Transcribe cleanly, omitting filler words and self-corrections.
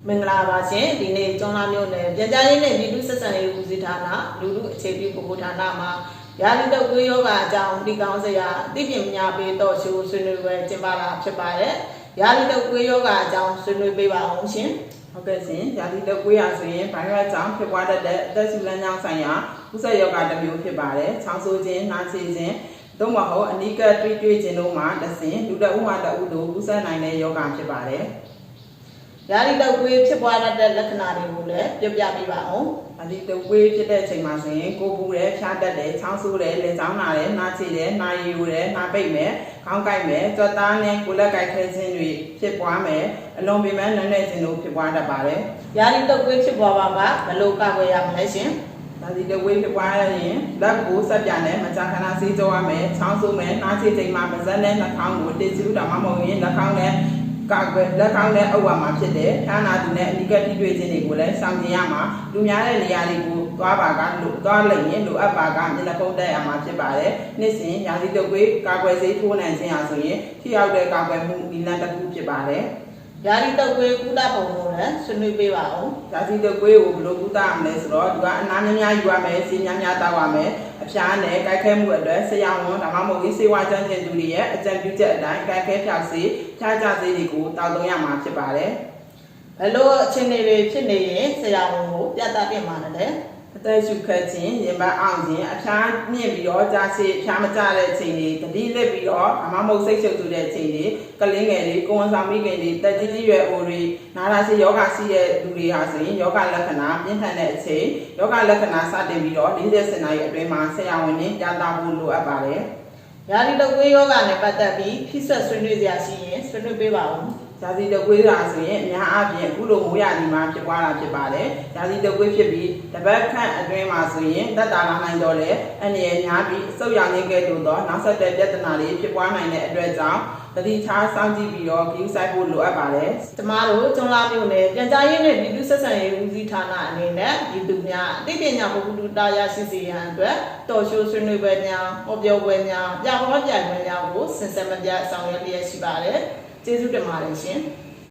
မင်္ဂလာပါရှင်ဒီနေ့ကျွန်းလာမြို့နယ်ပြန်ကြားရေးနဲ့ပြည်သူ့ဆက်ဆံရေးဦးစီးဌာနလူလူအခြေပြုဗဟိုဌာနမှာရာသီတုပ်ကွေးယောဂအကြောင်းဒီကောင်းစရာအသိပညာပေးတော့ရှိုးဆွေးနွေးပွဲကျင်းပတာဖြစ်ပါတယ်ရာသီတုပ်ကွေးယောဂအကြောင်းဆွေးနွေးပေးပါအောင်ရှင်ဟုတ်ကဲ့ရှင်ရာသီတုပ်ကွေးရဆိုရင်ဗိုင်းရပ်စ်ကြောင့်ဖြစ်ပွားတတ်တဲ့အသက်ရှူလမ်းကြောင်းဆိုင်ရာကူးစက်ရောဂါတစ်မျိုးဖြစ်ပါတယ်ချောင်းဆိုးခြင်းနှာစေးခြင်းသို့မဟုတ်အနီးကပ်တွေ့ခြင်းတို့မှာတစ်ဆင့်လူတစ်ဦးမှတစ်ဦးတို့ကူးစက်နိုင်တဲ့ရောဂါဖြစ်ပါတယ်ရာသီတုပ်ကွေးဖြစ်ပွားတဲ့လက္ခဏာတွေကိုလည်းပြပြပေးပါအောင်ရာသီတုပ်ကွေးဖြစ်တဲ့အချိန်မှာဆိုရင်ကိုယ်ပူတယ်ဖြားတတ်တယ်ချောင်းဆိုးတယ်လက်ချောင်းနာတယ်နှာချေတယ်နှာရည်ယိုတယ်နှာပိတ်မယ်ခေါင်းကိုက်မယ်ကြွက်သားနဲ့ကိုယ်လက်ကိုက်ခဲခြင်းတွေဖြစ်ပွားမယ်အလွန်ပင်ပန်းနည်းနည်းခြင်းတို့ဖြစ်ပွားတတ်ပါတယ်ရာသီတုပ်ကွေးဖြစ်ပွားပါကဘယ်လိုကာကွယ်ရမလဲရှင်ရာသီတုပ်ကွေးဖြစ်ပွားရင်လက်ကိုဆက်ပြနဲ့မကြာခဏဆေးကြောရမယ်ချောင်းဆိုးမယ်နှာချေချိန်မှာပါးစပ်နဲ့နှာခေါင်းကိုတစ်စုတောင်မှမဟုတ်ရင်နှာခေါင်းနဲ့ကာကွယ်လက်ကောင်းနဲ့အုပ်ဝါမှာဖြစ်တယ်။ခန္ဓာသူနဲ့အနိကတိတွေ့ခြင်းတွေကိုလည်းစောင့်ကြည့်ရမှာလူများတဲ့နေရာတွေကိုသွားပါကသွားလိုက်ရင်လိုအပ်ပါကမျက်နှာဖုံးတက်ရမှာဖြစ်ပါတယ်။နှစ်စဉ်ရာသီတုပ်ကွေးကာကွယ်ဆေးထိုးနိုင်ခြင်းဟာဆိုရင်ထိရောက်တဲ့ကာကွယ်မှုဒီလန်တစ်ခုဖြစ်ပါတယ်။ရာသီတုပ်ကွေးကုသပုံကိုလည်းဆွေးနွေးပေးပါဦး။ရာသီတုပ်ကွေးကိုဘယ်လိုကုသရမလဲဆိုတော့သူကအနားများယူရမယ်၊ဆေးများတောက်ရမယ်။အဖျားနဲ့ကိုက်ခဲမှုအတွက်ဆရာဝန်ဒါမှမဟုတ်ဆေးဝါးကျွမ်းကျင်သူတွေရဲ့အကြံပြုချက်အတိုင်းကိုက်ခဲဖြောက်ဆေးဖြားကြဆေးတွေကိုတောက်သုံးရမှာဖြစ်ပါတယ်။ဘယ်လိုအခြေအနေတွေဖြစ်နေရင်ဆရာဝန်ကိုပြသပြင်မှာလဲအသက်ရှူခတ်ခြင်းရင်ပတ်အောင်ခြင်းအဖျားမြင့်ပြီးတော့ကြားစေအဖျားမကျတဲ့အချိန်တွေတတိလက်ပြီးတော့အမမဟုတ်စိတ်ရှုပ်သူတဲ့အချိန်တွေကလင်းငယ်တွေကိုဝန်ဆောင်မိခင်တွေတက်ကြီးရွယ်အိုတွေနာတာစေယောဂရှိတဲ့လူတွေဟာဆိုရင်ယောဂလက္ခဏာပြင်းထန်တဲ့အချိန်ယောဂလက္ခဏာစတင်ပြီးတော့40နာရီအတွင်းမှာဆရာဝန်နဲ့ကြားသားဖို့လိုအပ်ပါတယ်ရာသီတုပ်ကွေးယောဂနဲ့ပတ်သက်ပြီးဖိဆက်ဆွေးနွေးစရာရှိရင်ဆွေးနွေးပေးပါဦးရာသီတုပ်ကွေးရာဆိုရင်အများအားဖြင့်အခုလိုမိုးရာသီမှာဖြစ်ပွားတာဖြစ်ပါတယ်။ရာသီတုပ်ကွေးဖြစ်ပြီးတပတ်ခန့်အတွင်းမှာဆိုရင်သက်သာလာနိုင်တော့လေအန္တရာယ်များပြီးအဆုတ်ရောင်ရင်းကဲ့သို့သောနောက်ဆက်တွဲပြဿနာတွေဖြစ်ပွားနိုင်တဲ့အတွက်ကြောင့်တတိထားစောင့်ကြည့်ပြီးတော့ဂရုစိုက်ဖို့လိုအပ်ပါတယ်။ကျမတို့ကျွန်းလာမြို့နယ်ပြန်ကြားရေးနဲ့ပြည်သူ့ဆက်ဆံရေးဦးစီးဌာနအနေနဲ့ပြည်သူများအသိပညာဗဟုသုတရရှိစေရန်အတွက်တော်ရှိုးဆွေးနွေးပွဲများဟောပြောပွဲများပြဟောပြပွဲများကိုစင်စက်မပြတ်ဆောင်ရွက်လျက်ရှိပါတယ်။ကျေးဇူးတင်ပါတယ်ရှင်။